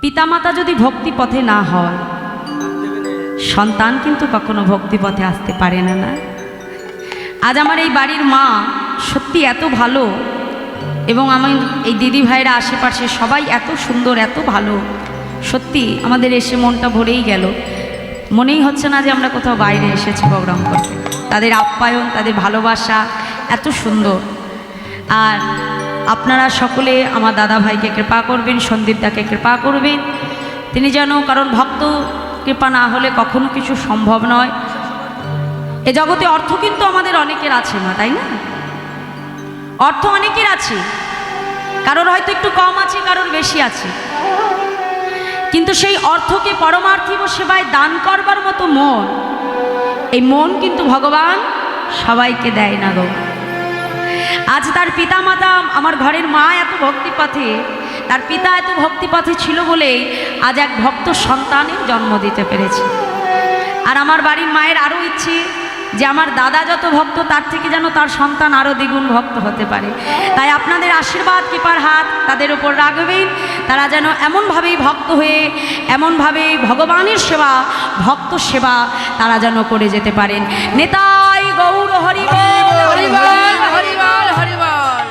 পিতামাতা যদি ভক্তি পথে না হয়, সন্তান কিন্তু কখনো ভক্তি পথে আসতে পারে না। না, আজ আমার এই বাড়ির মা সত্যি এত ভালো, এবং আমি এই দিদি ভাইরা আশেপাশে সবাই এত সুন্দর, এত ভালো, সত্যি আমাদের এসে মনটা ভরেই গেল। মনেই হচ্ছে না যে আমরা কোথাও বাইরে এসেছি প্রোগ্রাম করতে। তাদের আপ্যায়ন, তাদের ভালোবাসা এত সুন্দর। আর আপনারা সকলে আমার দাদা ভাইকে কৃপা করবেন, সন্দীপদাকে কৃপা করবেন, তিনি যেন, কারণ ভক্ত কৃপা না হলে কখনো কিছু সম্ভব নয়। এ জগতে অর্থ কিন্তু আমাদের অনেকের আছে মা, তাই না? অর্থ অনেকের আছে, কারোর হয়তো একটু কম আছে, কারোর বেশি আছে, কিন্তু সেই অর্থকে পরমার্থিক সেবায় দান করবার মতো মন, এই মন কিন্তু ভগবান সবাইকে দেয় না গো। আজ তার পিতা মাতা, আমার ঘরের মা এত ভক্তিপথে, তার পিতা এত ভক্তিপথে ছিল বলেই আজ এক ভক্ত সন্তানের জন্ম দিতে পেরেছে। আর আমার বাড়ির মায়ের আরও ইচ্ছে যে আমার দাদা যত ভক্ত, তার থেকে যেন তার সন্তান আরও দ্বিগুণ ভক্ত হতে পারে। তাই আপনাদের আশীর্বাদ, কৃপার হাত তাদের উপর রাখবেন, তারা যেন এমনভাবেই ভক্ত হয়ে, এমনভাবেই ভগবানের সেবা, ভক্ত সেবা তারা যেন করে যেতে পারেন। নেতাই গৌর হরি বল, হরি বল, হরি বল, হরি বল,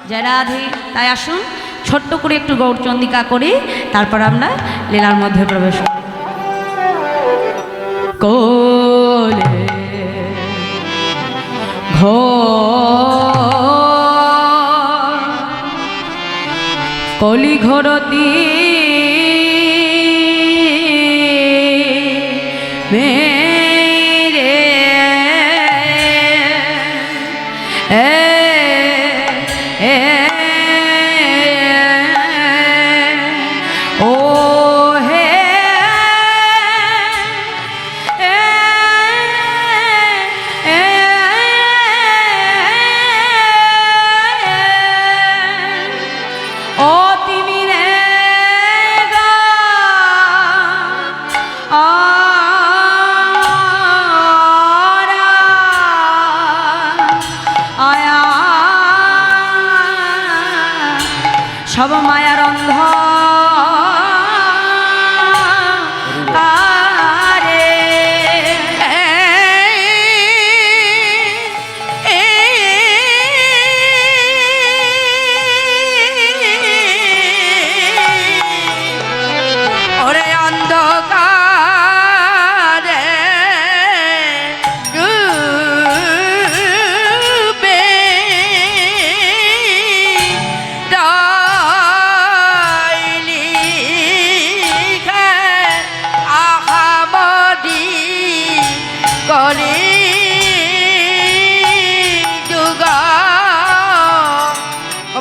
জয় রাধে। তাই আসুন ছোট্ট করে একটু গৌরচন্দিকা করে তারপর আমরা লীলার মধ্যে প্রবেশ কোলে কলি ঘরতি মেরে ও হে ও তিমি রে গা আয়া সব মায়ার অন্ধ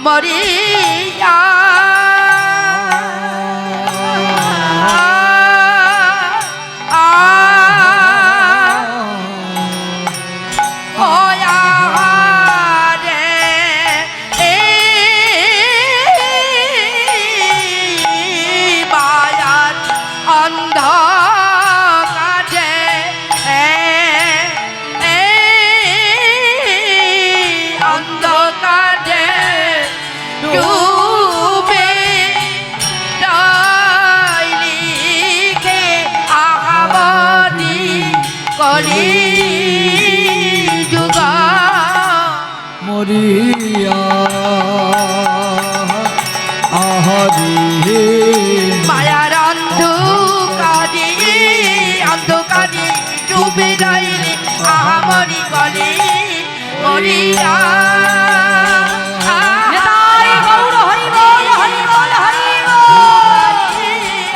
মরিয়া মরিয়া আহারি মায়ার অন্ধকারে অন্ধকারে ডুবে রইলে আহামরি গলে মরিয়া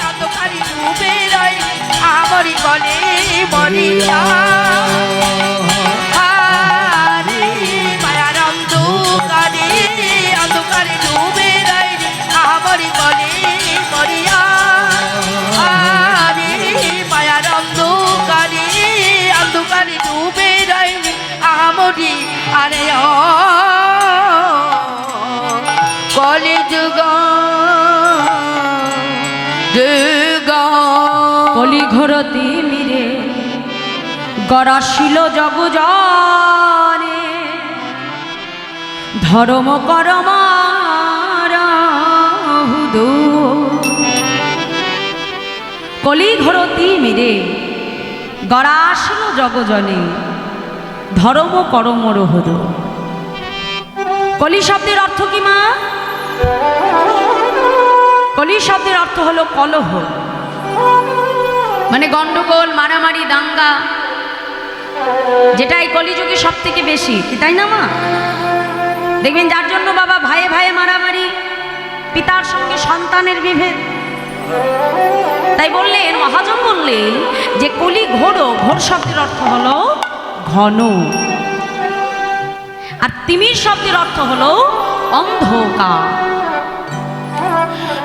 অন্ধকারে ডুবে রইলে আহামরি গলে মরিয়া আরে কলি যুগ যুগ কলি ঘরতি মিরে গড়াশিল জগ জনে ধর্ম করম হুদু কলি ঘরতি মিরে গড়াশিল জগজনে ধর্ম করমর হদ। কলি শব্দের অর্থ কি মা? কলি শব্দের অর্থ হলো কলহ, মানে গন্ডগোল, মারামারি, দাঙ্গা, যেটা এই কলিযুগে সব থেকে বেশি, তাই না মা? দেখবেন যার জন্য বাবা ভাইয়ে ভাইয়ে মারামারি, পিতার সঙ্গে সন্তানের বিভেদ। তাই বললেন, মহাজন বললেন যে কলি ঘোর, ঘোর শব্দের অর্থ হলো ঘন, আর তিমির শব্দের অর্থ হলো অন্ধকার।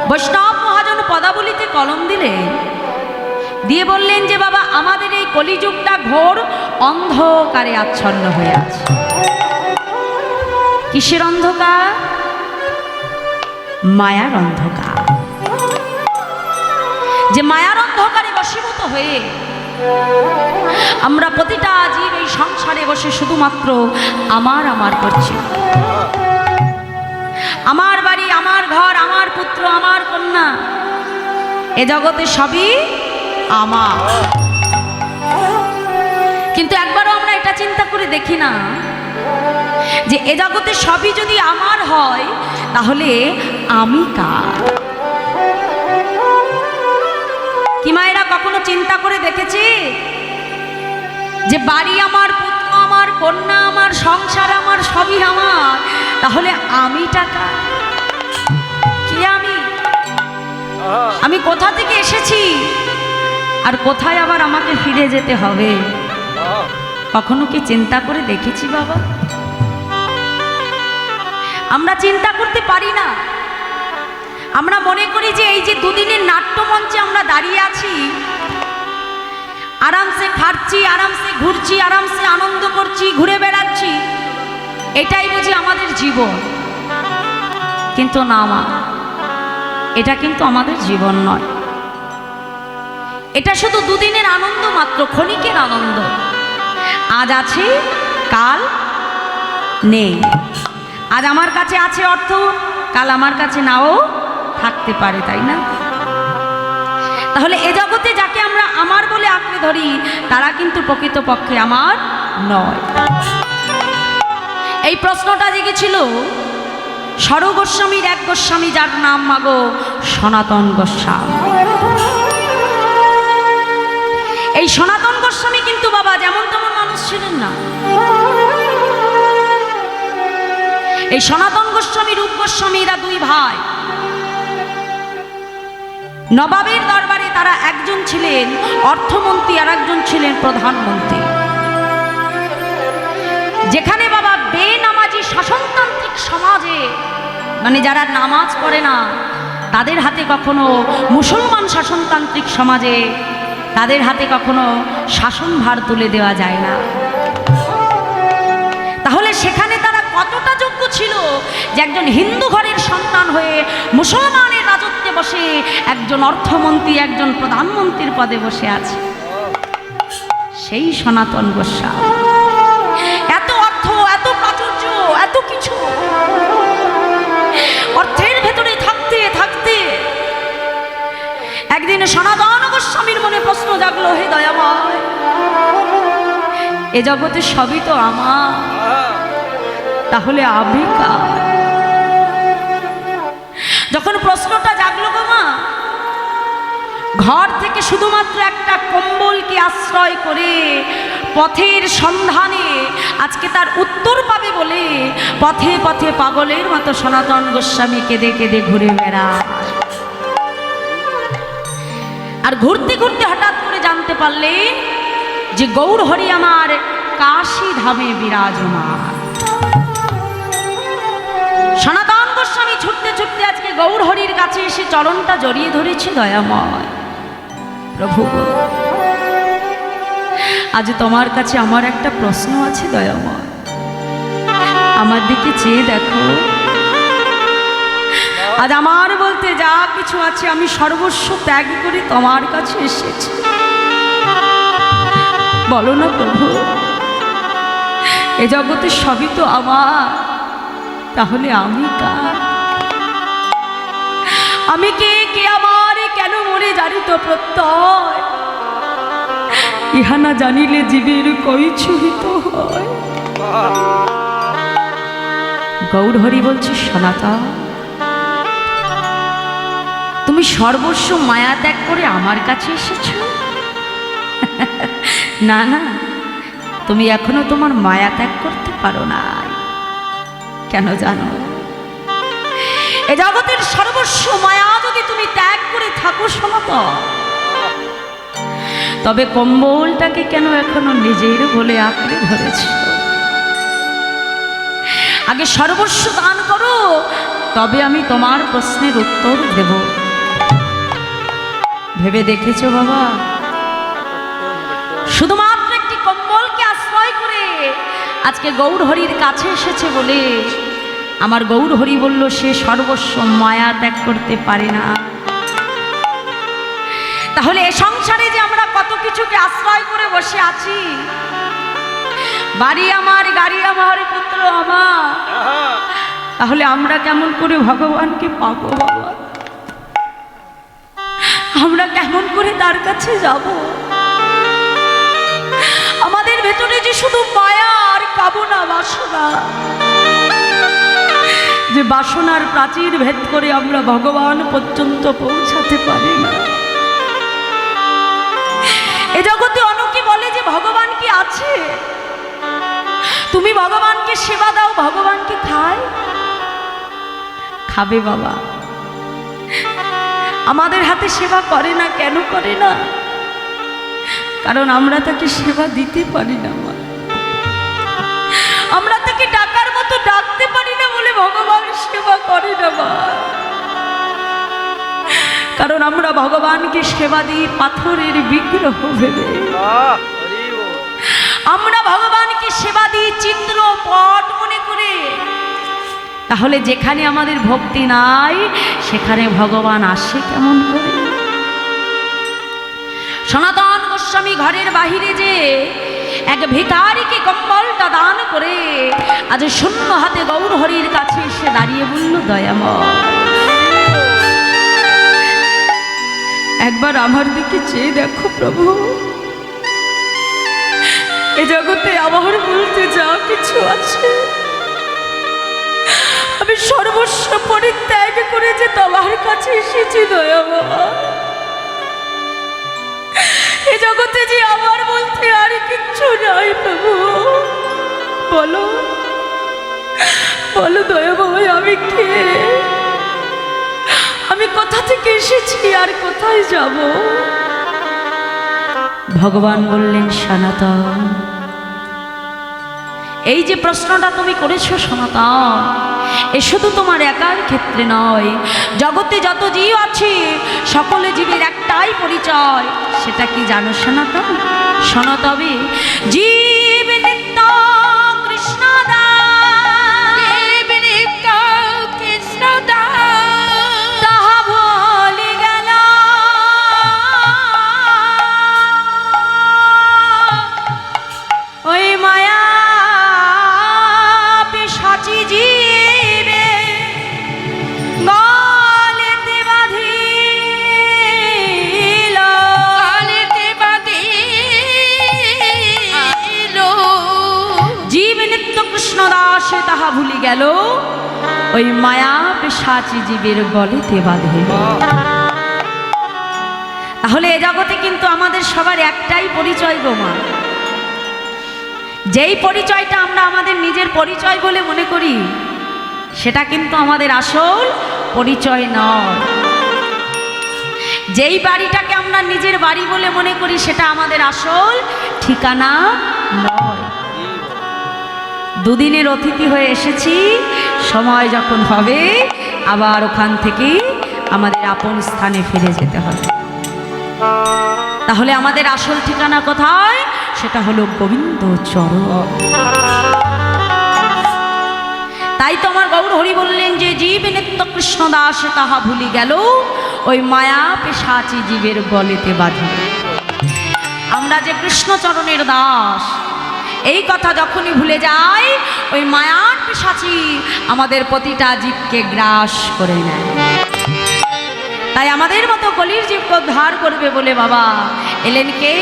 বৈষ্ণব মহাজন পদাবলিতে কলম দিলেন, দিয়ে বললেন যে বাবা আমাদের এই কলিযুগটা ঘোর অন্ধকারে আচ্ছন্ন হয়ে আছে। কিসের অন্ধকার? মায়ার অন্ধকার। যে মায়ার অন্ধকারে বশীভূত হয়ে আমরা প্রতিটা জীব এই সংসারে বসে শুধুমাত্র আমার আমার করছি। আমার বাড়ি, আমার ঘর, আমার পুত্র, আমার কন্যা, এ জগতে সবই আমার। কিন্তু একবারও আমরা এটা চিন্তা করে দেখি না যে এ জগতে সবই যদি আমার হয় তাহলে আমি কার? কি মায়েরা কখনো চিন্তা করে দেখেছি যে বাড়ি আমার, পুত্র আমার, কন্যা আমার, সংসার আমার, সবই আমার, তাহলে আমি টাকা কি? আমি কোথা থেকে এসেছি আর কোথায় আবার আমাকে ফিরে যেতে হবে? কখনো কি চিন্তা করে দেখেছি বাবা? আমরা চিন্তা করতে পারি না। আমরা মনে করি যে এই যে দুদিনের নাট্যমঞ্চে আমরা দাঁড়িয়ে আছি, আরামসে খাচ্ছি, আরামসে ঘুরছি, আরামসে আনন্দ করছি, ঘুরে বেড়াচ্ছি, এটাই বুঝি আমাদের জীবন। কিন্তু না মা, এটা কিন্তু আমাদের জীবন নয়। এটা শুধু দুদিনের আনন্দ মাত্র, ক্ষণিকের আনন্দ। আজ আছে, কাল নেই। আজ আমার কাছে আছে অর্থ, কাল আমার কাছে নাও থাকতে পারে, তাই না? তাহলে এ জগতে যাকে আমরা আমার বলে আঁকড়ে ধরি তারা কিন্তু প্রকৃতপক্ষে আমার নয়। এই প্রশ্নটা জেগেছিল স্বর গোস্বামীর এক গোস্বামী, যার নাম মাগো সনাতন গোস্বামী। এই সনাতন গোস্বামী কিন্তু বাবা যেমন তেমন মানুষ ছিলেন না। এই সনাতন গোস্বামী, রূপ গোস্বামী, এরা দুই ভাই। নবাবের দরবারে তারা একজন ছিলেন অর্থমন্ত্রী আর একজন ছিলেন প্রধানমন্ত্রী। যেখানে বাবা বেনামাজি শাসনতান্ত্রিক সমাজে, মানে যারা নামাজ পড়ে না তাদের হাতে কখনো, মুসলমান শাসনতান্ত্রিক সমাজে তাদের হাতে কখনো শাসনভার তুলে দেওয়া যায় না। তাহলে সেখানে তারা কতটা যোগ্য ছিল যে একজন হিন্দু ঘরের সন্তান হয়ে মুসলমানের রাজত্বে বসে একজন অর্থমন্ত্রী, একজন প্রধানমন্ত্রীর পদে বসে আছে। সেই সনাতন গোস্বামী এত অর্থ, এত প্রাচুর্য, এত কিছু, অর্থের ভেতরে থাকতে থাকতে একদিন সনাতন গোস্বামীর মনে প্রশ্ন জাগলো, হে দয়াময়, এ জগতে সবই তো আমার, তাহলে আমি কার? যখন প্রশ্নটা জাগলো গো মা, ঘর থেকে শুধুমাত্র একটা কম্বলকে আশ্রয় করে পথের সন্ধানে আজকে তার উত্তর পাবে বলে পথে পথে পাগলের মতো সনাতন গোস্বামী কেঁদে কেঁদে ঘুরে বেড়ায়। আর ঘুরতে ঘুরতে হঠাৎ করে জানতে পারলেন যে গৌর হরি আমার কাশী ধামে বিরাজমান। সনাতন গোস্বামী ছুটতে ছুটতে আজকে গৌর হরির কাছে এসে চরণটা জড়িয়ে ধরেছে, দয়াময় প্রভু, আজ তোমার কাছে আমার একটা প্রশ্ন আছে দয়াময়, আমার দিকে চেয়ে দেখো। আজ আমার বলতে যা কিছু আছে আমি সর্বস্ব ত্যাগ করে তোমার কাছে এসেছি, বলো না প্রভু, এ জগতে সবই তো আমার, তাহলে আমি কার? আমি কে, কে আমার, কেন মরে জানি তো প্রত্যয়, ইহা না জানিলে জীবের কৈছুহিত হয়। গৌরহরি বলছে, সনাতন, তুমি সর্বস্ব মায়া ত্যাগ করে আমার কাছে এসেছ? না না, তুমি এখনো তোমার মায়া ত্যাগ করতে পারো না। কেন জানো? এ জগতের সর্বস্ব মায়া যদি তুমি ত্যাগ করে থাকো সনাতন, তবে কম্বলটাকে কেন এখনো নিজের বলে আঁকড়ে ধরেছ? আগে সর্বস্ব দান করো, তবে আমি তোমার প্রশ্নের উত্তর দেব। ভেবে দেখেছো বাবা? শুধুমাত্র একটি কম্বলকে আশ্রয় করে আজকে গৌরহরির কাছে এসেছে বলে আমার গৌরহরি বলল সে সর্বস্ব মায়া ত্যাগ করতে পারে না। তাহলে এ সংসারে যে আমরা কত কিছুকে আশ্রয় করে বসে আছি, বাড়ি আমার, গাড়ি আমার, পুত্র আমার, তাহলে আমরা কেমন করে ভগবানকে পাবো বাবা? আমরা কেমন করে তার কাছে যাব? আমাদের ভেতরে যে শুধু মায়া আর কামনা, বাসনা, যে বাসনার প্রাচীর ভেদ করে আমরা ভগবান পর্যন্ত পৌঁছাতে পারি না। এ জগতে অনেকে বলে যে ভগবান কি আছে? তুমি ভগবানকে সেবা দাও, ভগবানকে খায়? খাবে বাবা? আমাদের হাতে সেবা করে না। কেন করে না? কারণ আমরা তাকে সেবা দিতে পারি না। আমরা তাকে ডাকার মতো ডাকতে পারি না বলে ভগবান সেবা করে না মা। কারণ আমরা ভগবানকে সেবা দিই পাথরের বিগ্রহ ভেবে, আমরা ভগবানকে সেবা দিই চিত্র পট মনে করে। তাহলে যেখানে আমাদের ভক্তি নাই সেখানে ভগবান আসে কেমন করে? সনাতন গোস্বামী ঘরের বাহিরে যে এক ভিখারিকে কম্বলটা দান করে আজ শূন্য হাতে গৌরহরির কাছে এসে দাঁড়িয়ে বলল, দয়াময়, একবার আমার দিকে চেয়ে দেখো প্রভু। এ জগতে আমার বলতে যা কিছু আছে আমি সর্বস্ব পরিত্যাগ করে যে তোমার কাছে এসেছি দয়াময়। এ জগতে যে আমার বলতে আর কিচ্ছু নাই প্রভু। বলো বলো দয়াময়, আমি কে? আমি কোথা থেকে এসেছি আর কোথায় যাব? ভগবান বললেন, সনাতন, এই যে প্রশ্নটা তুমি করেছো সনাতন, এ শুধু তোমার একার ক্ষেত্রে নয়, জগতে যত জীব আছে সকলে জীবের একটাই পরিচয়। সেটা কি জানো সনাতন? শোনো তবে, জীব নিত্য কৃষ্ণ দাস, জীব নিত্য কৃষ্ণ দাস, তাহা ভুলি গেল ওই মায়া পিশাচী জীবে গলেতে বাঁধিল, গলেতে বাঁধিল। জীব নিত্য কৃষ্ণ দাস তাহা ভুলি গেল ওই মায়া পিশাচী জীবের গলেতে বাঁধিল। তাহলে এ জগতে কিন্তু আমাদের সবার একটাই পরিচয় গো মা। যেই পরিচয়টা আমরা আমাদের নিজের পরিচয় বলে মনে করি সেটা কিন্তু আমাদের আসল পরিচয় নয়। যেই বাড়িটাকে আমরা নিজের বাড়ি বলে মনে করি সেটা আমাদের আসল ঠিকানা নয়। দুদিনের অতিথি হয়ে এসেছি, সময় যখন হবে আবার ওখান থেকে আমাদের আপন স্থানে ফিরে যেতে হবে। তাহলে আমাদের আসল ঠিকানা কোথায়? সেটা হলো গোবিন্দ চরণ। তাই তো আমার গৌরহরি বললেন যে জীব নিত্য কৃষ্ণ দাস তাহা ভুলি গেল ওই মায়া পিশাচী জীবের গলেতে বাঁধিল। আমরা যে কৃষ্ণচরণের দাস এই কথা যখনই ভুলে যাই ওই মায়ার পিশাচী আমাদের প্রতিটা জীবকে গ্রাস করে নেয়। তাই আমাদের মতো কলির জীবকে উদ্ধার করবে বলে বাবা এলেন কে?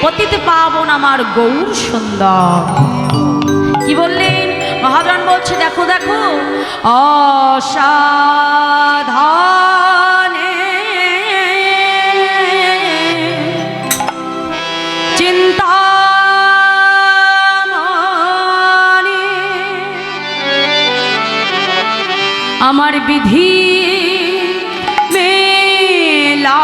পতিত পাবন আমার গৌর সুন্দর। কি বললেন? মহাজন বলছে দেখো দেখো অসাধানে চিন্তামণি আমার বিধি মেলায়ালা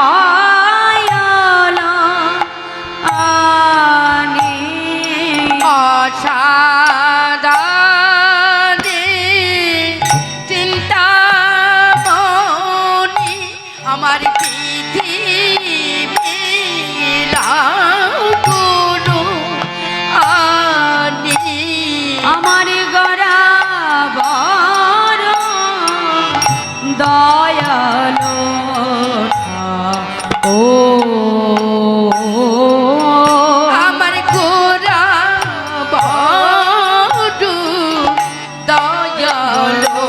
আনি অসাধানে চিন্তামণি আমার পৃথিবী লাগুলো আনি আমার গরাবর দয়ালো ও আমার গোরা বড় দয়ালো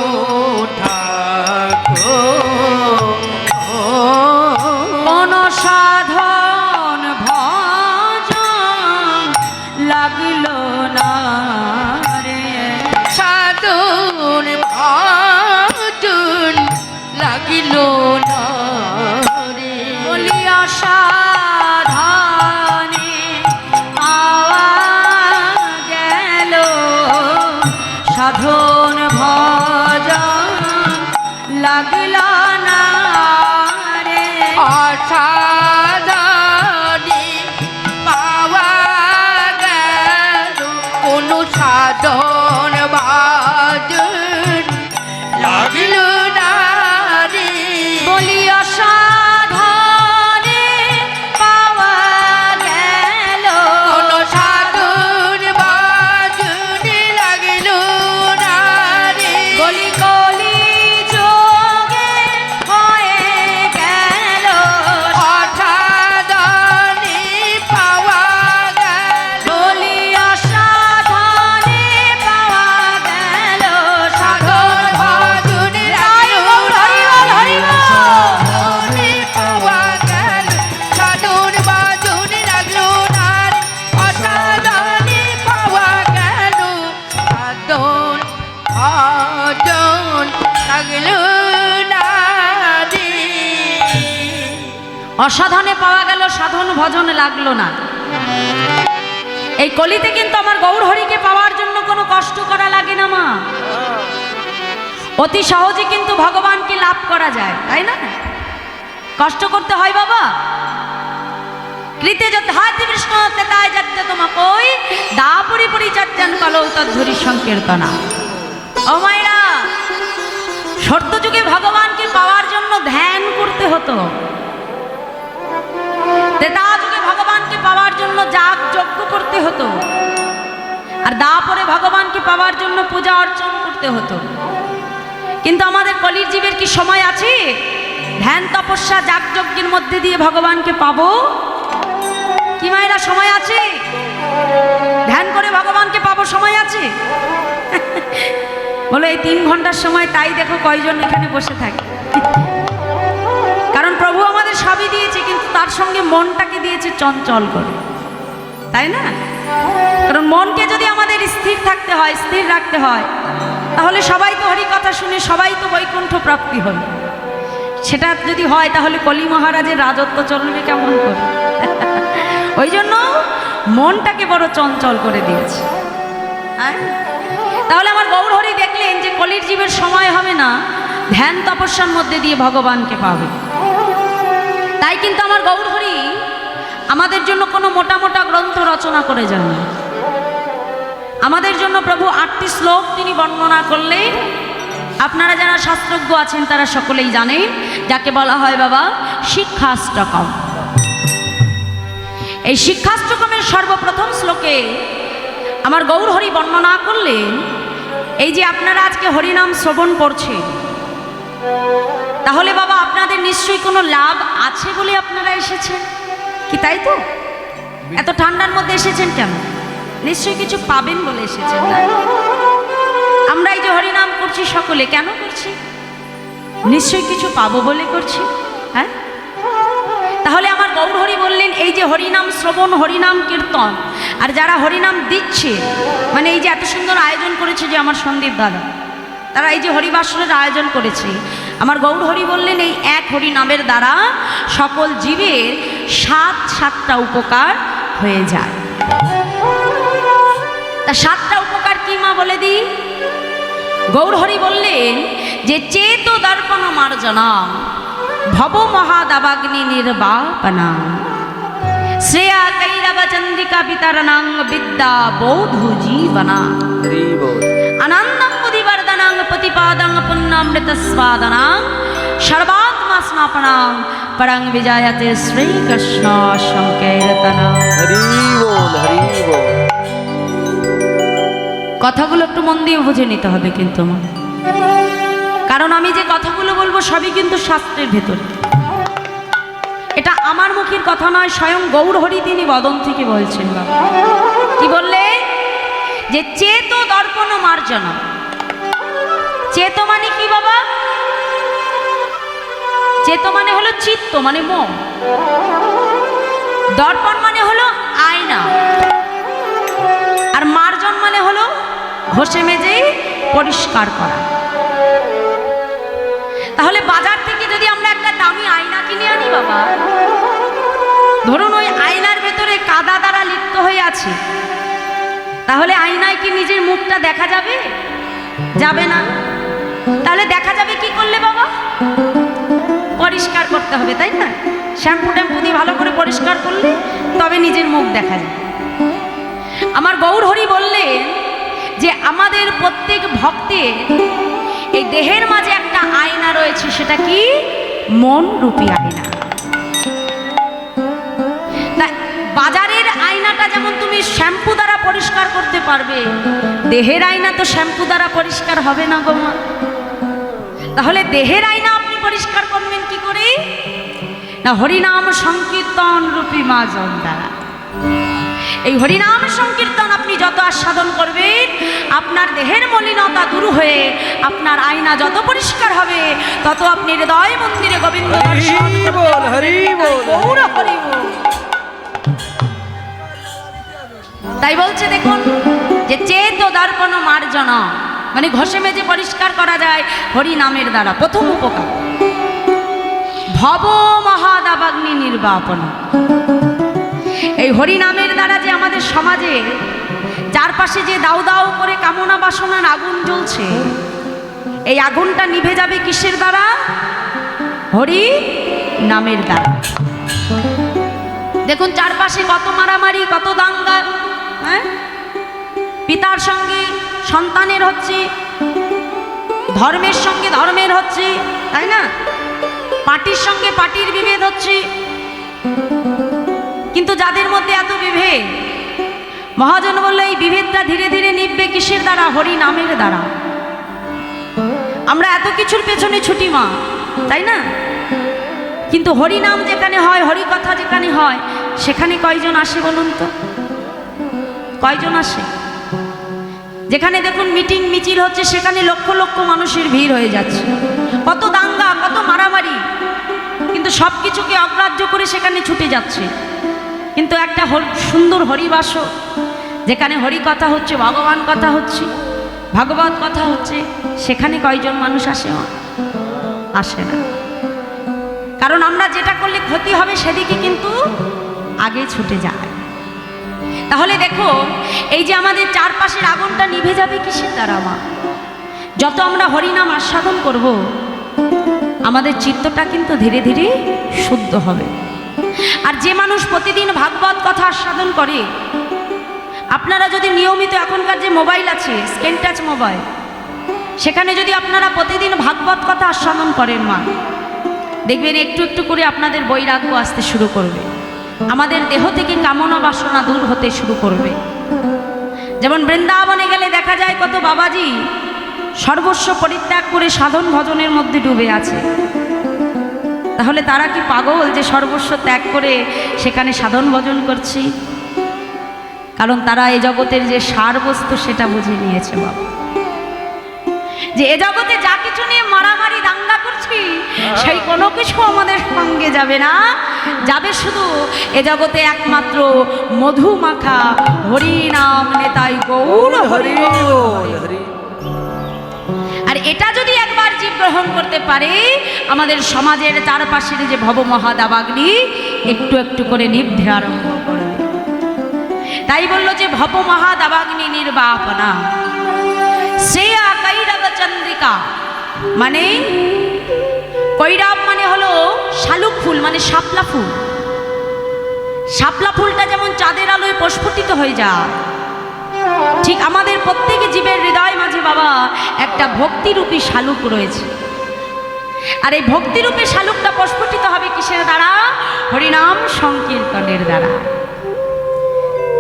কোন সাধন ভজন লাগলো না রে সাধন ভজন লাগিল না রে বলি অসাধনে পাওয়া গেল সাধন ভজন লাগলো না রে অসাধনে পাওয়া গেল কোন সাধন ভজন লাগিল না রে বলি অসাধনে পাওয়া গেল কোন সাধন ভজন লাগিল না রে বলি কলি যোগে হয়ে গেল অসাধনে পাওয়া গেল বলি অসাধনে পাওয়া গেল সাধন ভজন সাধনে পাওয়া গেল সাধন ভজন লাগলো না রে অসাধনে পাওয়া গেল সাধন ভজন লাগলো না রে অসাধনে পাওয়া গেল সাধন ভজন লাগলো না। এই কলিতে কিন্তু আমার গৌরহরিকে পাওয়ার জন্য কোনো কষ্ট করা লাগে না মা, অতি সহজে কিন্তু ভগবানকে লাভ করা যায়, তাই না? কষ্ট করতে হয় বাবা। কৃতে যথাতি কৃষ্ণ তেতায় যাচ্ছে তোমাকই দাপুরি পরিচার্যান কলৌ তদ্ধরি সংকীর্তনা। ও মায়েরা, সত্যযুগে ভগবানকে পাওয়ার জন্য ধ্যান করতে হতো, ত্রেতা যুগে ভগবানকে পাওয়ার জন্য যাগ যজ্ঞ করতে হতো, আর দাপরে ভগবানকে পাওয়ার জন্য পূজা অর্চন করতে হতো। কিন্তু আমাদের কলির জীবের কি সময় আছে ধ্যান তপস্যা যাগ যজ্ঞের মধ্যে দিয়ে ভগবানকে পাবো? কি মায়েরা সময় আছে? ধ্যান করে ভগবানকে পাবো সময় আছে? বলো এই 3 ঘন্টার সময় তাই দেখো কয়জন এখানে বসে থাকে। কারণ প্রভু আমাদের সবই দিয়েছে, কিন্তু তার সঙ্গে মনটাকে দিয়েছে চঞ্চল করে, তাই না? কারণ মনকে যদি আমাদের স্থির থাকতে হয়, স্থির রাখতে হয়, তাহলে সবাই তো হরি কথা শুনে সবাই তো বৈকুণ্ঠ প্রাপ্তি হয়। সেটা যদি হয় তাহলে কলি মহারাজের রাজত্ব চলবে কেমন করে? ওই জন্য মনটাকে বড় চঞ্চল করে দিয়েছে। তাহলে আমার গৌরহরি দেখলেন যে কলির জীবের সময় হবে না ধ্যান তপস্যার মধ্যে দিয়ে ভগবানকে পাবে। তাই কিন্তু আমার গৌরহরি আমাদের জন্য কোনো মোটা মোটা গ্রন্থ রচনা করে যান, আমাদের জন্য প্রভু 8টি শ্লোক তিনি বর্ণনা করলেন। আপনারা যারা শাস্ত্রজ্ঞ আছেন তারা সকলেই জানেন, যাকে বলা হয় বাবা শিক্ষাষ্টকম। এই শিক্ষাষ্টকমের সর্বপ্রথম শ্লোকে আমার গৌরহরি বর্ণনা করলেন, এই যে আপনারা আজকে হরিনাম শ্রবণ করছেন, তাহলে বাবা আপনাদের নিশ্চয়ই কোনো লাভ আছে বলে আপনারা এসেছেন, কি তাই তো? এত ঠান্ডার মধ্যে এসেছেন কেন? নিশ্চয়ই কিছু পাবেন বলে এসেছেন না? আমরা এই যে হরিনাম করছি সকলে কেন করছি? নিশ্চয়ই কিছু পাবো বলে করছি। হ্যাঁ, তাহলে আমার গৌরহরি বললেন এই যে হরিনাম শ্রবণ, হরিনাম কীর্তন, আর যারা হরিনাম দিচ্ছে, মানে এই যে এত সুন্দর আয়োজন করেছে যে আমার সন্দীপ দাদা, তারা এই যে হরিবাসরের আয়োজন করেছে, আমার গৌরহরি বললেন এই এক হরিনামের দ্বারা সকল জীবের সাতটা উপকার হয়ে যায়। তা সাতটা উপকার কি মা বলে দিই। গৌরহরি বললেন যে চেত দর্পণ মার্জনা, ভব মহাদাবাগ্নি নির্বাপনা, শ্রেয়া কৈরব চন্দ্রিকা বিতরণাং বিদ্যা বৌধু জীবনা, আনন্দম বুদ্ধিবর্ধনাং প্রতিপাদং পুণ্যামৃত স্বাদনাং, সর্বাত্মা স্নাপনাং পরং বিজয়তে শ্রীকৃষ্ণ সংকীর্তনা। কথাগুলো একটু মন দিয়ে বুঝে নিতে হবে কিন্তু মা, কারণ আমি যে কথাগুলো বলবো সবই কিন্তু শাস্ত্রের ভেতরে। এটা আমার মুখের কথা নয়, স্বয়ং গৌরহরি তিনি বদন থেকে বলছেন। বাবা কি বললে যে চেত দর্পণ মার্জনা। চেত মানে কি বাবা? চেত মানে হলো চিত্ত, মানে মন। দর্পণ মানে হলো আয়না, আর মার্জন মানে হলো ঘষে মেজে পরিষ্কার করা। তাহলে বাজার থেকে যদি আমরা একটা দামি আয়না কিনে আনি বাবা, ধরুন ওই আয়নার ভেতরে কাদা দ্বারা লিপ্ত হয়ে আছে, তাহলে আয়নায় কি নিজের মুখটা দেখা যাবে? যাবে না। তাহলে দেখা যাবে কি করলে বাবা? পরিষ্কার করতে হবে, তাই না? শ্যাম্পু ট্যাম্পু দিয়ে ভালো করে পরিষ্কার করলে তবে নিজের মুখ দেখা যায়। আমার গৌরহরি বললেন যে আমাদের প্রত্যেক ভক্তের এই দেহের মাঝে একটা আয়না রয়েছে, সেটা কি? মন রূপী আয়না। বাজারের আয়নাটা যেমন তুমি শ্যাম্পু দ্বারা পরিষ্কার করতে পারবে, দেহের আয়না তো শ্যাম্পু দ্বারা পরিষ্কার হবে না গো মা। তাহলে দেহের আয়না আপনি পরিষ্কার করবেন কি করে? না হরিনাম সংকীর্তন রূপী মাজন দ্বারা। এই হরিনাম সংকীর্তন আপনি যত আস্বাদন করবেন, আপনার দেহের মলিনতা দূর হয়ে আপনার আয়না যত পরিষ্কার হবে, তত আপনি হৃদয় মন্দিরে গোবিন্দ দর্শন করতে। তাই বলছে দেখুন যে চেত দর্পণ মার্জনা, মানে ঘষে মেজে পরিষ্কার করা যায় হরিনামের দ্বারা। প্রথম উপকার ভব মহাদাবাগ্নি নির্বাপন। এই হরিনামের দ্বারা যে আমাদের সমাজে চারপাশে যে দাউ দাউ করে কামনা বাসনার আগুন জ্বলছে, এই আগুনটা নিভে যাবে কিসের দ্বারা? হরি নামের দ্বারা। দেখুন চারপাশে কত মারামারি, কত দাঙ্গা, হ্যাঁ, পিতার সঙ্গে সন্তানের হচ্ছে, ধর্মের সঙ্গে ধর্মের হচ্ছে, তাই না? পার্টির সঙ্গে পার্টির বিভেদ হচ্ছে। কিন্তু যাদের মধ্যে এত বিভেদ, মহাজন বলল এই বিভেদটা ধীরে ধীরে নিববে কিসের দ্বারা? হরি নামের দ্বারা। আমরা এত কিছুর পেছনে ছুটি মা, তাই না? কিন্তু হরি নাম যেখানে হয়, হরি কথা যেখানে হয়, সেখানে কয়জন আসে বলুন তো? কয়জন আসে? যেখানে দেখুন মিটিং মিছিল হচ্ছে, সেখানে লক্ষ লক্ষ মানুষের ভিড় হয়ে যাচ্ছে, কত দাঙ্গা, কত মারামারি, কিন্তু সব কিছুকে অগ্রাহ্য করে সেখানে ছুটে যাচ্ছে। কিন্তু একটা সুন্দর হরিবাস, যেখানে হরি কথা হচ্ছে, ভগবান কথা হচ্ছে, ভাগবত কথা হচ্ছে, সেখানে কয়জন মানুষ আসে? আসে না। কারণ আমরা যেটা করলে ক্ষতি হবে সেদিকে কিন্তু আগে ছুটে যায়। তাহলে দেখো এই যে আমাদের চারপাশের আগুনটা নিভে যাবে কিসের দ্বারা মা? যত আমরা হরিনাম আস্বাদন করব, আমাদের চিত্তটা কিন্তু ধীরে ধীরে শুদ্ধ হবে। আর যে মানুষ প্রতিদিন ভাগবত কথা আস্বাদন করে, আপনারা যদি নিয়মিত, এখনকার যে মোবাইল আছে স্ক্রিন টাচ মোবাইল, সেখানে যদি আপনারা প্রতিদিন ভাগবত কথা আস্বাদন করেন মা, দেখবেন একটু একটু করে আপনাদের বৈরাগ্য আসতে শুরু করবে, আমাদের দেহ থেকে কামনা বাসনা দূর হতে শুরু করবে। যেমন বৃন্দাবনে গেলে দেখা যায় কত বাবাজি সর্বস্ব পরিত্যাগ করে সাধন ভজনের মধ্যে ডুবে আছে। তাহলে তারা কি পাগল যে সর্বস্ব ত্যাগ করে সেখানে সাধন ভজন করছি? কারণ তারা এই জগতের যে সার বস্তু সেটা বুঝে নিয়েছে বাবা। যে এ জগতে যা কিছু নিয়ে মারামারি দাঙ্গা করছি সেই কোনো কিছু আমাদের সঙ্গে যাবে না, যাবে শুধু এ জগতে একমাত্র মধু মাখা হরি নাম নেতাই গৌর হরি বল। আর এটা যদি একবার জীব গ্রহণ করতে পারে, আমাদের সমাজের চারপাশের যে ভবমহাদাবাগ্নি একটু একটু করে নিভতে আরম্ভ করবে। তাই বললো যে ভবমহাদাবাগ্নি নির্বাপনা শ্রেয়া কৈরব চন্দ্রিকা, মানে কৈরব মানে হলো শালুক ফুল, মানে শাপলা ফুল। শাপলা ফুলটা যেমন চাঁদের আলোয় প্রস্ফুটিত হয়ে যায়, ঠিক আমাদের প্রত্যেক জীবের হৃদয় মাঝে বাবা একটা ভক্তিরূপী শালুক রয়েছে। আর এই ভক্তিরূপী শালুকটা প্রস্ফুটিত হবে কিসের দ্বারা? হরিনাম সংকীর্তনের দ্বারা।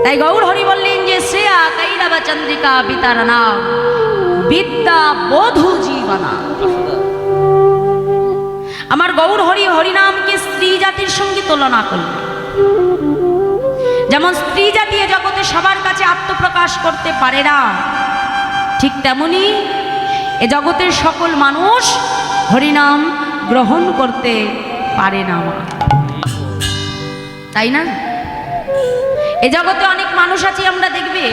তাই গৌর হরি বললেন যে শ্রেয়া কৈরব চন্দ্রিকা বিতারণা বিদ্যা বধূ জীবনা। আমার গৌর হরি হরিনামকে স্ত্রী জাতির সঙ্গে তুলনা করলেন। যেমন স্ত্রী জাতি এ জগতে সবার কাছে আত্মপ্রকাশ করতে পারে না, ঠিক তেমনি এ জগতের সকল মানুষ হরিনাম গ্রহণ করতে পারে না, তাই না? এ জগতে অনেক মানুষ আছে, আমরা দেখবে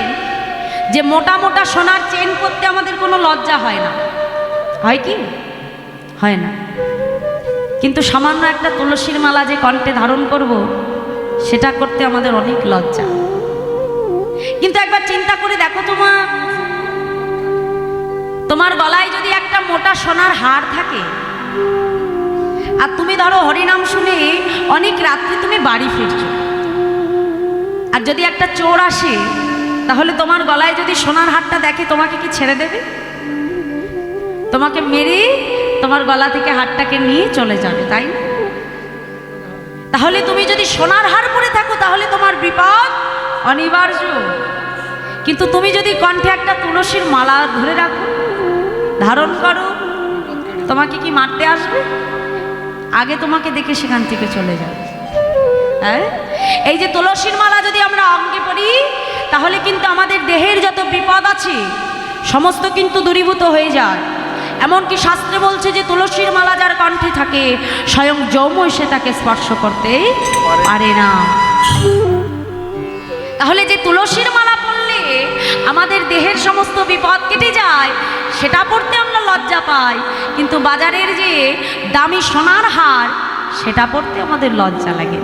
যে মোটা মোটা সোনার চেন করতে আমাদের কোনো লজ্জা হয় না, হয় কি? হয় না। কিন্তু সামান্য একটা তুলসীর মালা যে কণ্ঠে ধারণ করব, সেটা করতে আমাদের অনেক লজ্জা। কিন্তু একবার চিন্তা করে দেখো, তোমার গলায় যদি একটা মোটা সোনার হার থাকে, আর তুমি ধরো হরিনাম শুনে অনেক রাত্রে তুমি বাড়ি ফিরছো, আর যদি একটা চোর আসে, তাহলে তোমার গলায় যদি সোনার হারটা দেখে, তোমাকে কি ছেড়ে দেবে? তোমাকে মেরে তোমার গলা থেকে হারটাকে নিয়ে চলে যাবে, তাই না? তাহলে তুমি যদি সোনার হার পরে থাকো, তাহলে তোমার বিপদ অনিবার্য। কিন্তু তুমি যদি কণ্ঠে একটা তুলসীর মালা ধরে রাখো, ধারণ করো, তোমাকে কি মারতে আসবে? আগে তোমাকে দেখে সেখান থেকে চলে যাবে। হ্যাঁ, এই যে তুলসীর মালা যদি আমরা অঙ্গে পড়ি, তাহলে কিন্তু আমাদের দেহের যত বিপদ আছে সমস্ত কিন্তু দূরীভূত হয়ে যায়। এমনকি শাস্ত্রে বলছে যে তুলসীর মালা যার কণ্ঠে থাকে, স্বয়ং যম সে তাকে স্পর্শ করতে পারে না। তাহলে যে তুলসীর মালা পড়লে আমাদের দেহের সমস্ত বিপদ কেটে যায়, সেটা পড়তে আমরা লজ্জা পাই, কিন্তু বাজারের যে দামি সোনার হার, সেটা পড়তে আমাদের লজ্জা লাগে।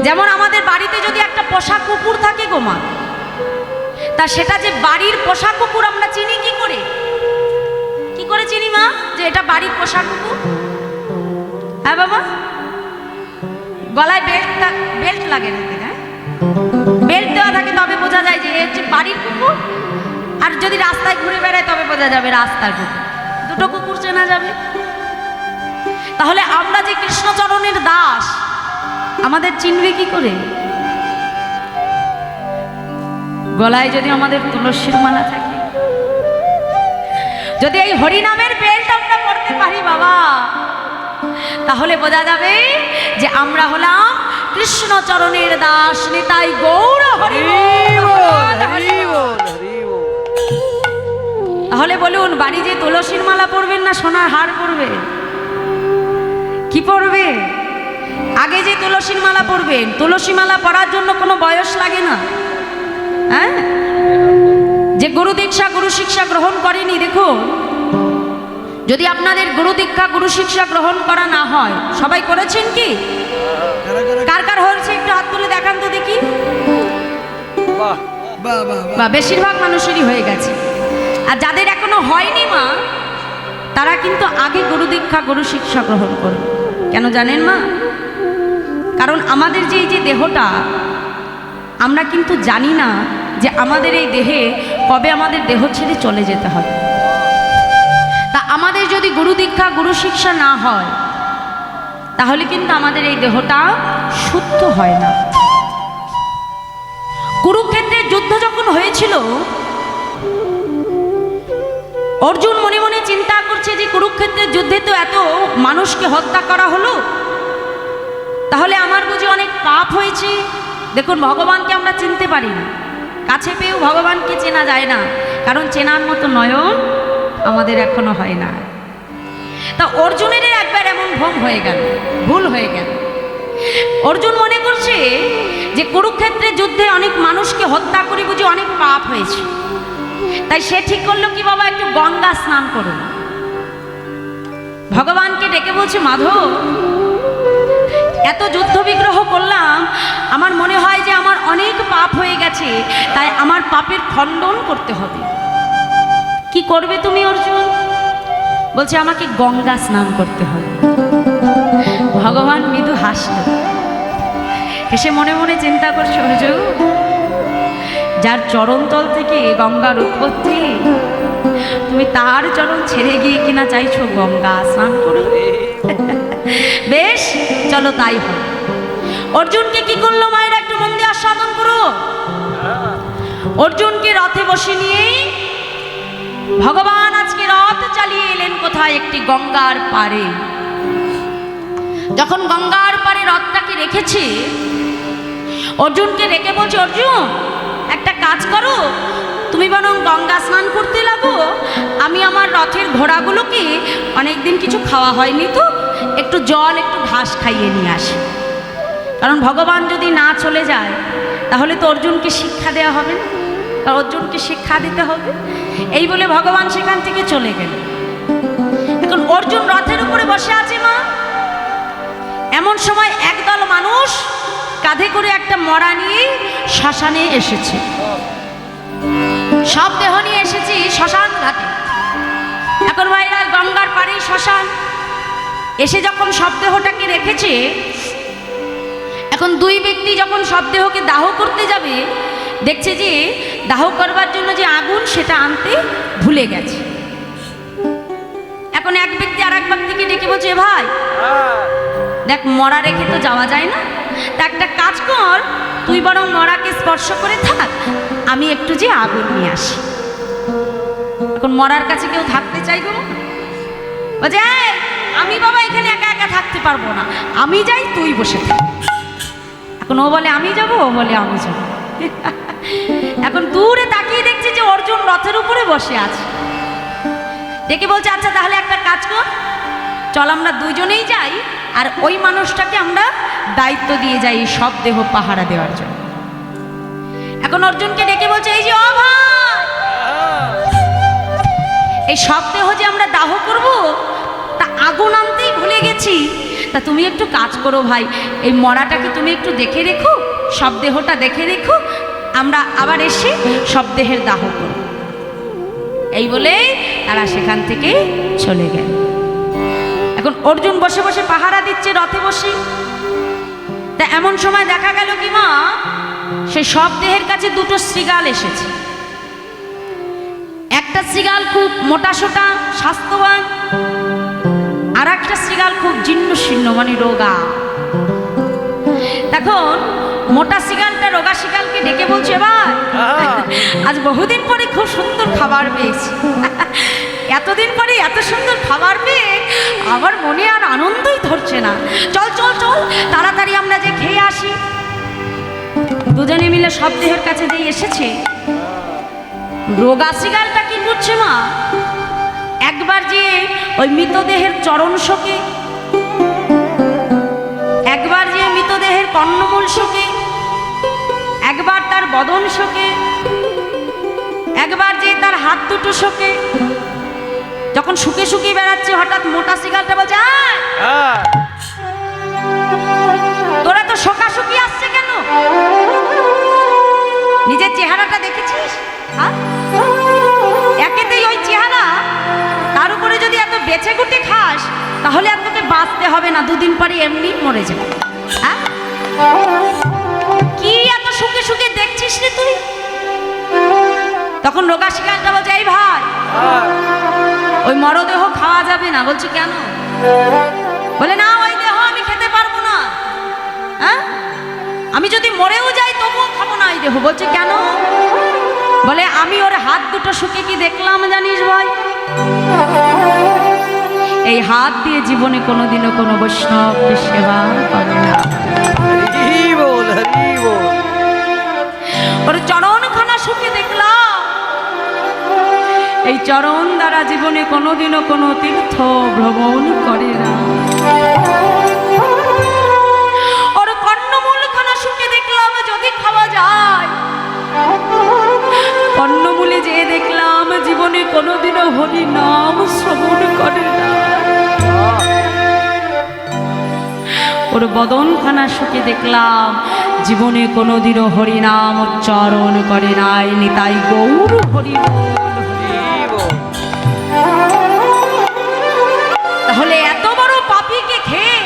যেমন আমাদের বাড়িতে যদি একটা পোষা কুকুর থাকে গো মা, তা সেটা যে বাড়ির পোষা কুকুর আমরা চিনি কি করে? কি করে চিনি মা যে এটা বাড়ির পোষা কুকুর? হ্যাঁ বাবা, গলায় বেল্ট লাগে নাকি? হ্যাঁ, বেল্ট দেওয়া থাকে, তবে বোঝা যায় যে এ হচ্ছে বাড়ির কুকুর। আর যদি রাস্তায় ঘুরে বেড়ায়, তবে বোঝা যাবে রাস্তার কুকুর। দুটো কুকুর চেনা যাবে। তাহলে আমরা যে কৃষ্ণচরণের দাস, আমাদের চিনবে কি করে? গলায় যদি আমাদের তুলসীর মালা থাকে, যদি এই হরিনামের বেল্ট আমরা পড়তে পারি বাবা, তাহলে বোঝা যাবে যে আমরা হলাম কৃষ্ণচরণের দাস, নিতাই গৌর হরি বল। তাহলে বলুন, বাড়ি যে তুলসীর মালা পরবেন না সোনার হার পরবে? কি পরবে? আগে যে তুলসীর মালা পরবেন, তুলসী মালা পরার জন্য কোনো বয়স লাগে না। হ্যাঁ, যে গুরু দীক্ষা গুরু শিক্ষা গ্রহণ করেনি, দেখুন, যদি আপনাদের গুরু দীক্ষা গুরু শিক্ষা গ্রহণ করা না হয়, সবাই করেছেন কি? কার কার হয়েছে একটু হাত তুলে দেখান তো দেখি। বা বেশিরভাগ মানুষেরই হয়ে গেছে। আর যাদের এখনো হয়নি মা, তারা কিন্তু আগে গুরু দীক্ষা গুরু শিক্ষা গ্রহণ করবে। কেন জানেন মা? কারণ আমাদের যে এই যে দেহটা, আমরা কিন্তু জানি না যে আমাদের এই দেহে কবে আমাদের দেহ ছেড়ে চলে যেতে হবে। তা আমাদের যদি গুরু দীক্ষা গুরু শিক্ষা না হয়, তাহলে কিন্তু আমাদের এই দেহটা শুদ্ধ হয় না। কুরুক্ষেত্রের যুদ্ধ যখন হয়েছিল, অর্জুন মনে মনে চিন্তা করছে যে কুরুক্ষেত্রের যুদ্ধে তো এত মানুষকে হত্যা করা হলো, তাহলে আমার বুঝি অনেক পাপ হয়েছে। দেখুন, ভগবানকে আমরা চিনতে পারি না, কাছে পেয়েও ভগবানকে চেনা যায় না। কারণ চেনার মতো নয়ন আমাদের এখনো হয় না। তা অর্জুনের একবার এমন ভ্রম হয়ে গেল, ভুল হয়ে গেল। অর্জুন মনে করছে যে কুরুক্ষেত্রের যুদ্ধে অনেক মানুষকে হত্যা করে বুঝি অনেক পাপ হয়েছে, তাই সে ঠিক করলো কি বাবা একটু গঙ্গা স্নান করুন। ভগবানকে ডেকে বলছে, মাধব এত যুদ্ধ বিগ্রহ করলাম, আমার মনে হয় যে আমার অনেক পাপ হয়ে গেছে, তাই আমার পাপের খণ্ডন করতে হবে। কি করবে তুমি অর্জুন? বলছে আমাকে গঙ্গা স্নান করতে হবে। ভগবান মৃদু হাসল, হেসে মনে মনে চিন্তা করছে, অর্জুন যার চরণতল থেকে গঙ্গার উৎপত্তি, তুমি তার চরণ ছেড়ে গিয়ে কিনা চাইছো গঙ্গা স্নান করবে। বেশ চলো তাই হয়। অর্জুনকে কি করলো মায়ের একটু মন দিয়ে আস্বাদন করো। অর্জুনকে রথে বসে নিয়েই ভগবান আজকে রথ চালিয়ে এলেন কোথায়? একটি গঙ্গার পাড়ে। যখন গঙ্গার পাড়ে রথটাকে রেখেছে, অর্জুনকে রেখে বলছে, অর্জুন একটা কাজ করো, তুমি বরং গঙ্গা স্নান করতে লাগো, আমি আমার রথের ঘোড়াগুলোকে অনেকদিন কিছু খাওয়া হয়নি তো, একটু জল একটু ঘাস খাইয়ে নিয়ে আসি। কারণ ভগবান যদি না চলে যায় তাহলে তো অর্জুনকে শিক্ষা দেওয়া হবে না, কারণ অর্জুনকে শিক্ষা দিতে হবে। এই বলে ভগবান সেখান থেকে চলে গেল। এখন অর্জুন রথের উপরে বসে আছে মা, এমন সময় একদল মানুষ কাঁধে করে একটা মরা নিয়ে শ্মশানে এসেছে। সব দেহ নিয়ে এসেছি শ্মশান ঘাটে। এখন ভাইরা গঙ্গার পাড়ে শ্মশান এসে যখন সব দেহটাকে রেখেছে, এখন দুই ব্যক্তি যখন সব দেহকে দাহ করতে যাবে, দেখছে যে দাহ করবার জন্য যে আগুন সেটা আনতে ভুলে গেছে। এখন এক ব্যক্তি আর এক ব্যক্তিকে ডেকে বলছে, ভাই দেখ মরা রেখে তো যাওয়া যায় না, তা একটা কাজ কর, তুই বরং মরাকে স্পর্শ করে থাক, আমি একটু যে আগুন নিয়ে আসি। এখন মরার কাছে কেউ থাকতে চাইব না, বলছে আমি বাবা এখানে একা একা থাকতে পারবো না, আমি যাই তুই বসে থাক। এখন ও বলে আমি যাব, ও বলে আমি যাব। এখন দূরে তাকিয়ে দেখছে যে অর্জুন রথের উপরে বসে আছে। ডেকে বলছে, আচ্ছা তাহলে একটা কাজ কর, চল আমরা দুজনেই যাই, আর ওই মানুষটাকে আমরা দায়িত্ব দিয়ে যাই সব দেহ পাহারা দেওয়ার জন্য। এখন অর্জুনকে ডেকে বলছে, এই যে ও ভাই, এই সব দেহ যে আমরা দাহ করব, তা আগুন আনতেই ভুলে গেছি, তা তুমি একটু কাজ করো ভাই, এই মরাটাকে তুমি একটু দেখে রেখো, সব দেহটা দেখে রেখো, আমরা আবার এসে সব দেহের দাহ করব। এই বলে তারা সেখান থেকে চলে গেল। এখন অর্জুন বসে বসে পাহারা দিচ্ছে রথে বসে। তা এমন সময় দেখা গেল কি মা, সেই সব দেহের কাছে দুটো শৃগাল এসেছে। একটা শৃগাল খুব মোটাসোটা স্বাস্থ্যবান, আর একটা শৃগাল খুব জীর্ণ শীর্ণ মানে রোগা। তখন মোটা শৃগালটা রোগা শৃগালকে ডেকে বলছে, ভাই আজ বহুদিন পরে খুব সুন্দর খাবার পেয়েছি, এতদিন পরে এত সুন্দর খাবার পেয়ে আমার মনে আর আনন্দই ধরছে না, চল চল চল তাড়াতাড়ি আমরা যে খেয়ে আসি। দুজনে মিলে সব দেহের কাছে দিয়ে এসেছে। রোগা শৃগালটা কি করছে মা, একবার যে ওই মৃতদেহের চরণ শোকে, একবার যে মৃতদেহের কর্ণমূল শোকে, একবার তার বদন শোকে, একবার যে তার হাত দুটো শোকে। যখন শুকে শুকিয়ে বেড়াচ্ছে, হঠাৎ মোটা শৃগালটা বলছে, তোরা তো শোকা শুকিয়ে আসছে কেন? নিজের চেহারাটা দেখেছিস? একেতেই ওই চেহারা, তার উপরে যদি এত বেঁচে গুটে খাস তাহলে আর তোকে বাঁচতে হবে না, দুদিন পরে এমনি মরে যাবে। কি এত শুকে শুকে দেখছিস রে তুই? তখন রোগা শিকারটা বলছে, এই ভাই ওই মরদেহ খাওয়া যাবে না। বলছে কেন? বলে না, ওই দেহ আমি খেতে পারবো না, আমি যদি মরেও যাই তবুও খাবো না এই দেহ। বলছে কেন? বলে আমি ওর হাত দুটো শুকে কি দেখলাম জানিস ভাই? এই হাত দিয়ে জীবনে কোনোদিনও কোনো বৈষ্ণবকে সেবা করে না। ওর চরণখানা শুকে দেখলাম, চরণ দ্বারা জীবনে কোনোদিনও কোনো তীর্থ ভ্রমণ করে না। ওর কর্ণমূলখানা শুকে দেখলাম যদি খাওয়া যায়, কর্ণমূলে যেয়ে দেখলাম জীবনে কোনোদিনও হরি নাম শ্রবণ করে না। ওর বদনখানা শুকে দেখলাম জীবনে কোনোদিনও হরিনাম উচ্চারণ করে নাই। নিতাই গৌর হরি বল, হরি বল। তাহলে এত বড় পাপীকে খেয়ে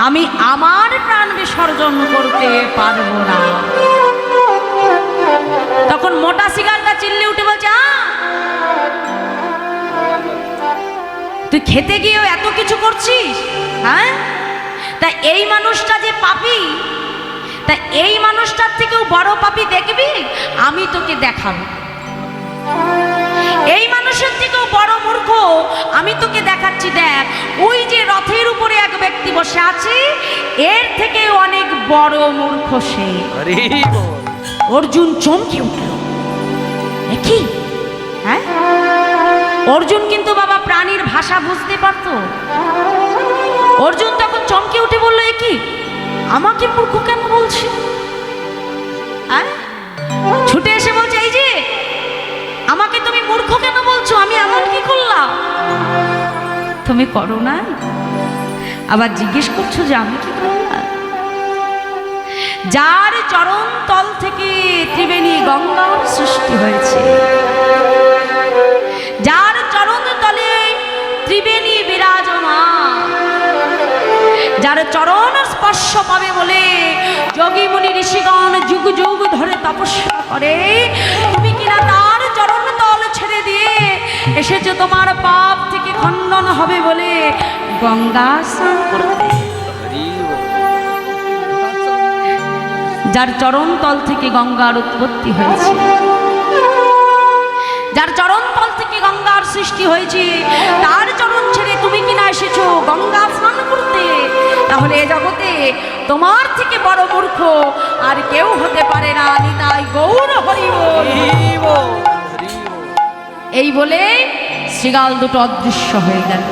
আমি আমার প্রাণ বিসর্জন করতে পারবো না। তখন মোটা শিকারটা চিল্লে উঠে বলছে, তুই খেতে গিয়েও এত কিছু করছিস? হ্যাঁ, তা এই মানুষটা যে পাপী, তা এই মানুষটার থেকেও বড় পাপী দেখবি, আমি তোকে দেখাবো। এই মানুষের থেকেও বড় মূর্খ আমি তোকে দেখাচ্ছি। দেখ, ওই যে রথের উপরে এক ব্যক্তি বসে আছে, এর থেকে অনেক বড় মূর্খ সে। অর্জুন চমকে উঠল, কি? হ্যাঁ, অর্জুন কিন্তু বাবা প্রাণীর ভাষা বুঝতে পারত। অর্জুন তখন চমকে উঠে বলল, এ কি, আমাকে মূর্খ কেন বলছে? হ্যাঁ, ছুটে এসে বলছে, এই যে আমাকে তুমি মূর্খ কেন বলছো? আমি এমন কি করলাম? তুমি করো না, আবার জিজ্ঞেস করছো যে আমি কি করলাম? যার চরণ তল থেকে ত্রিবেণী গঙ্গার সৃষ্টি হয়েছে, যার চরণ তলে ত্রিবেণী বিরাজমান, যার চরণ স্পর্শ পাবে বলে যোগী মুনি ঋষিগণ যুগ যুগ ধরে তপস্যা করে, তুমি কিনা তার চরণ তল ছেড়ে দিয়ে এসেছো তোমার পাপ থেকে খণ্ডন হবে বলে গঙ্গা স্নান করতে। যার চরণ তল থেকে গঙ্গার উৎপত্তি হয়েছে, যার চরণ তল থেকে গঙ্গার সৃষ্টি হয়েছে, তার চরণ ছেড়ে তুমি কিনা এসেছো গঙ্গা স্নান করতে। তাহলে এ জগতে তোমার থেকে বড় মূর্খ আর কেউ হতে পারে না। নিতাই গৌর হরি বল। এই বলে শৃগাল দুটো অদৃশ্য হয়ে গেল।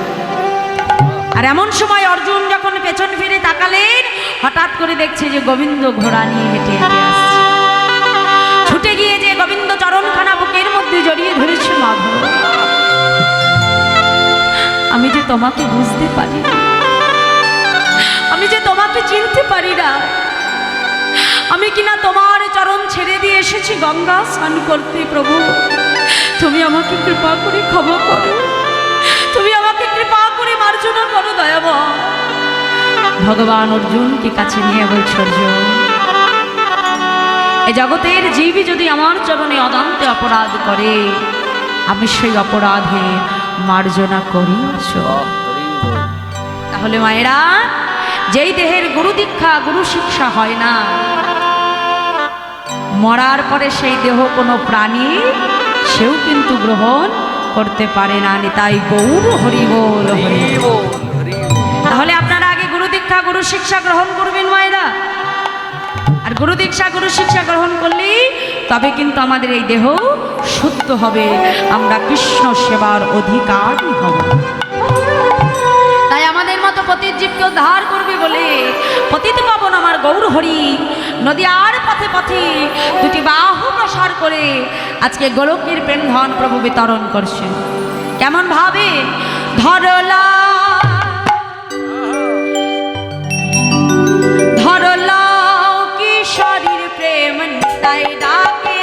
আর এমন সময় অর্জুন যখন পেছন ফিরে তাকালেন, হঠাৎ করে দেখছে যে গোবিন্দ ঘোড়া নিয়ে হেঁটে হেঁটে আসছে। ছুটে গিয়ে যে গোবিন্দ চরণখানা বুকের মধ্যে জড়িয়ে ধরেছে, মাধব, আমি যে তোমাকে বুঝতে পারি না, আমি যে তোমাকে চিনতে পারি না, আমি কিনা তোমার চরণ ছেড়ে দিয়ে এসেছি গঙ্গা স্নান করতে। প্রভু, তুমি আমাকে কৃপা করে ক্ষমা করো, তুমি আমাকে কৃপা করে মার্জনা করো দয়াময়। ভগবান অর্জুনকে কাছে নিয়ে বলছে, অর্জুন, এই জগতের জীবই যদি আমার চরণে অদান্তে অপরাধ করে, আমি সেই অপরাধে মার্জনা করি। তাহলে মায়েরা, যেই দেহের গুরু দীক্ষা গুরু শিক্ষা হয় না, মরার পরে সেই দেহ কোনো প্রাণী সেও কিন্তু গ্রহণ করতে পারে না। তাই গৌর হরি বল, হরি বল। তাহলে আপনারা আগে গুরু দীক্ষা গুরু শিক্ষা গ্রহণ করবেন মায়েরা। আর গুরু দীক্ষা গুরু শিক্ষা গ্রহণ করলে তবে কিন্তু আমাদের এই দেহ শুদ্ধ হবে, আমরা কৃষ্ণ সেবার অধিকারী হব। তাই আমাদের মতো পতিত জীবকে উদ্ধার করবে বলে পতিত পাবন আমার গৌর হরি নদী আর পথে পথে দুটি বাহু প্রসার করে আজকে গোলকের প্রেম ধন প্রভু বিতরণ করছেন। কেমন ভাবে? ধরলা ধরলা কি শরীর প্রেম তাই ডাকে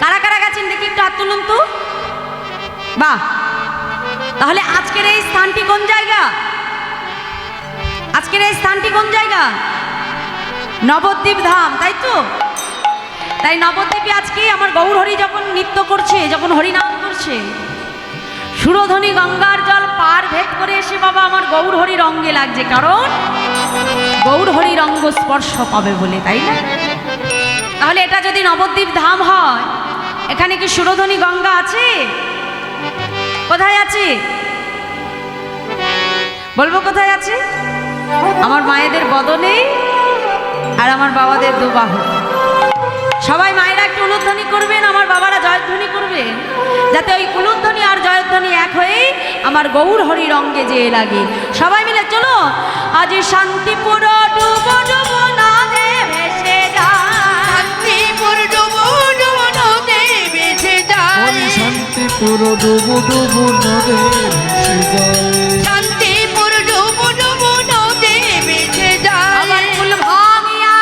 কারা কারা গেছেন দেখি একটু হাত তুলুন তো। বাহ, তাহলে আজকের এই স্থানটি কোন জায়গা? আজকের এই স্থানটি কোন জায়গা? নবদ্বীপ ধাম, তাই তো? তাই নবদ্বীপে আজকে আমার গৌরহরি যখন নৃত্য করছে, যখন হরিনাম করছে, সুরধ্বনি গঙ্গার জল পার ভেদ করে এসে বাবা আমার গৌরহরির অঙ্গে লাগছে, কারণ গৌরহরির অঙ্গ স্পর্শ পাবে বলে, তাই না? তাহলে এটা যদি নবদ্বীপ ধাম হয়, এখানে কি সুরধ্বনি গঙ্গা আছে? কোথায় আছে বলবো? কোথায় আছে? আমার মায়েদের বদনে আর আমার বাবাদের দুবাহু। সবাই মায়েরা একটু উলুধ্বনি করবেন, আমার বাবারা জয়ধ্বনি করবেন, যাতে ওই উলুধ্বনি আর জয়ধ্বনি এক হয়ে আমার গৌর হরির অঙ্গে যেয়ে লাগে। সবাই মিলে চলো। আজ শান্তিপুর ডুবো ডুবো নদে ভেসে যায়, শান্তিপুর ডুবো ডুবো নদে ভেসে যায়, শান্তিপুর ডুবু ডুবু নদে ভেসে যায়, শান্তিপুর ডুবো ডুবো নদে ভেসে যায়। আমার ফুল ভাঙিয়া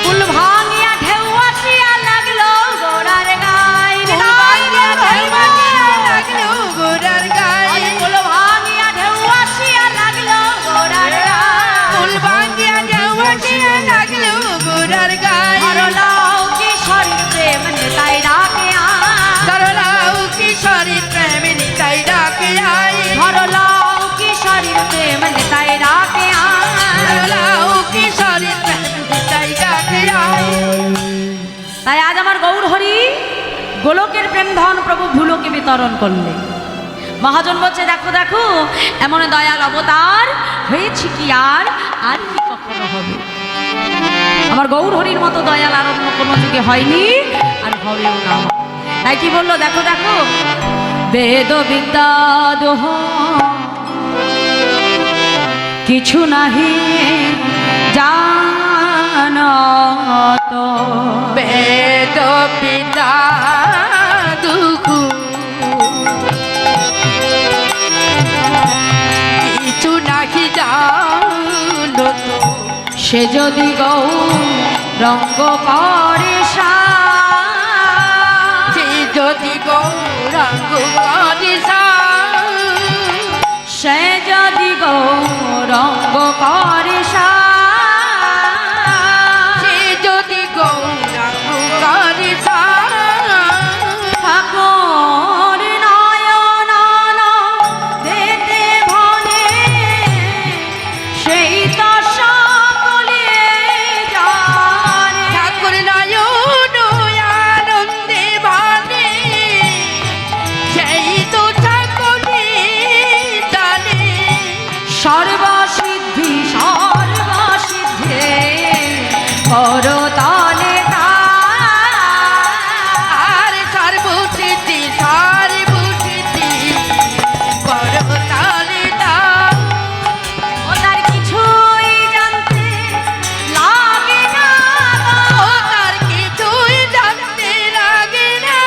ফুল ভাঙিয়া ঢেউ আসিয়া লাগলো গোড়ার গায়ে, লাগলো গোড়ার গায়ে, ফুল ভাঙিয়া ঢেউ আসিয়া লাগলো গোড়ার গায়ে, ফুল ভাঙিয়া ঢেউ আসিয়া লাগলো গোড়ার গায়ে। ধরলাও কিশোরীর প্রেম তাই ডাকে ধরলাও কিশোরীর প্রেম নিতাই ডাকে আয়, ধরলাও কিশোরীর প্রেম তাই ডাকে ধরলাও কিশোরীর প্রেম নিতাই ডাকে আয়। তাই আজ আমার গৌর হরি গোলকের প্রেম ধন প্রভু ভুলোকে বিতরণ করলে। মহাজন বলছে দেখো দেখো এমন দয়াল অবতার হয়েছে কি আর আর কি কখনো হবে? আমার গৌর হরির মতো দয়াল আর অন্য কোনো যুগে হয়নি আর হবেও না। তাই কি বললো দেখো দেখো, বেদ বিদ্যা দোহ কিছু নাহি জানত, বেদ পিতা দুঃখ কিছু নাকি জানো তো, সে যদি গৌরঙ্গ করে সে যদি গৌরাঙ্গ করিসা, সে যদি গৌরঙ্গ করে সে যদি গৌরাঙ্গ করিসা, ঠাকুর নয়ন দেতে ভনে সেই তো সকলে জানে, ঠাকুর নয়ন আনন্দে ভানে সেই তো সকলে জানে, সর্বসিদ্ধি সর্বসিদ্ধে করো তলে আর সর্বসিদ্ধি সর্বসিদ্ধি করতালে দাও। ও তার কিছুই জানতে লাগে না, ও তার কিছুই জানতে লাগে না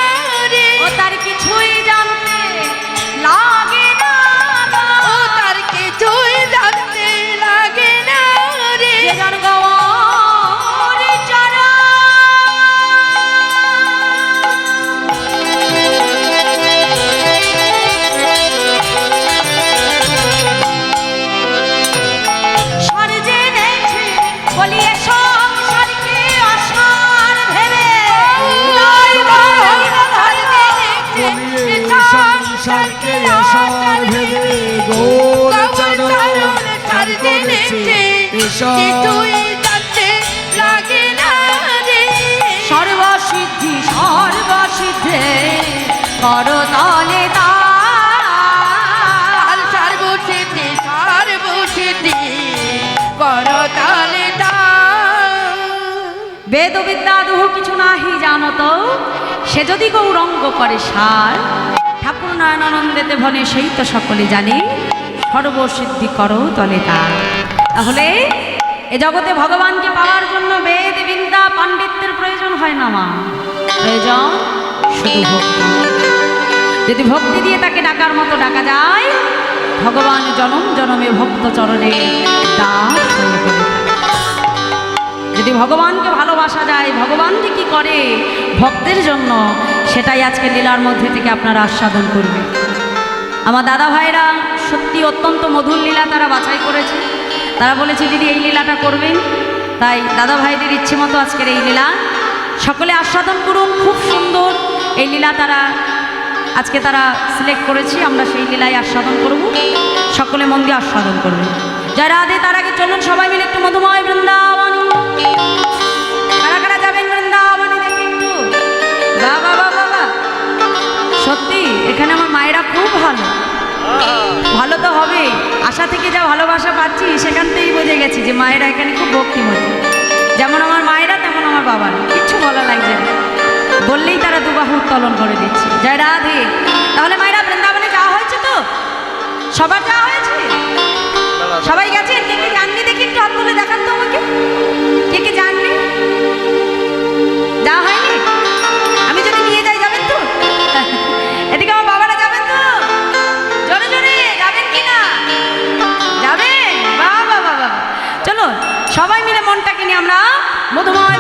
রে, ও তার কিছুই জানতে লাগে না, ও তার কিছুই জানতে লাগে না রে, যে জন গৌর চরণ সর জেনেছে বলিয়ে সংসারকে অসার ভেবে, তাই বলি বলিয়ে সংসারকে আসার ভেবে গৌর চরণ ছাড় করেছে এসব। কিছুই জানতে লাগে না রে, সর্বসিদ্ধি সর্বসিদ্ধে করো তলে আর সর্বসিদ্ধি সর্বসিদ্ধি করতালে দাও। বেদ বিদ্যা দুহ কিছু নাহি জানত, সে যদি গৌরঙ্গ করে সার, ঠাকুর নয়নানন্দেতে ভনে সেই তো সকলে জানে, সর্বসিদ্ধি করো তলে তার। তাহলে এ জগতে ভগবানকে পাওয়ার জন্য বেদ বিদ্যা পাণ্ডিত্যের প্রয়োজন হয় না মা, প্রয়োজন শুধু ভক্তি। যদি ভক্তি দিয়ে তাকে ডাকার মতো ডাকা যায়, ভগবান জনম জনমে ভক্ত চরণে দাস হয়ে পড়ে থাকে। যদি ভগবানকে ভালোবাসা যায়, ভগবান যে কী করে ভক্তের জন্য, সেটাই আজকে লীলার মধ্যে থেকে আপনারা আস্বাদন করবে। আমার দাদা ভাইরা সত্যি অত্যন্ত মধুর লীলা তারা বাছাই করেছে। তারা বলেছে দিদি এই লীলাটা করবেন, তাই দাদা ভাইদের ইচ্ছে মতো আজকের এই লীলা সকলে আস্বাদন করুন। খুব সুন্দর এই লীলা আজকে তারা সিলেক্ট করেছি, আমরা সেই লীলায় আস্বাদন করব। সকলে মন দিয়ে আস্বাদন করবে। জয় রাধে। তার আগে চলুন সবাই মিলে একটু মধুময় বৃন্দাবন, কারা কারা যাবেন বৃন্দাবনে দেখি একটু। বাবা বাবা বাবা, সত্যি এখানে আমার মায়েরা খুব ভালো, ভালো তো হবে। আশা থেকে যা ভালোবাসা পাচ্ছি সেখান থেকেই বুঝে গেছি যে মায়েরা এখানে খুব ভক্তিমতী। যেমন আমার মায়েরা তেমন আমার বাবার, কিচ্ছু বলা লাগছে না, বললেই তারা দুবাহু উত্তোলন করে দিচ্ছে। জয় রাধে। তাহলে মায়েরা বৃন্দাবনে যাওয়া হয়েছে তো? সবার যাওয়া হয়েছে? সবাই গেছেন? কে কে জাননি দেখি একটু হাত তুলে দেখান তো আমাকে। কে কে জাননি? যাওয়া হয়নি? আমি যদি নিয়ে যাই যাবেন তো? এদিকে আমার বাবারা যাবেন তো? জোরে জোরে যাবেন কি না? যাবেন? বাবা বাবা, চলো সবাই মিলে মনটাকে নিয়ে আমরা মধুময়